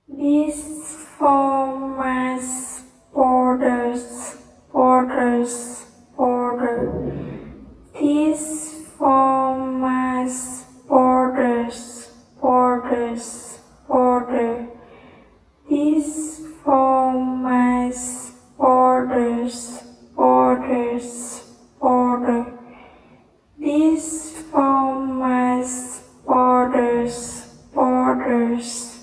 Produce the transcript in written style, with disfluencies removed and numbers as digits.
These form as borders, borders, border. These form as borders, borders, border. These form as borders, borders, border. These form as borders, borders,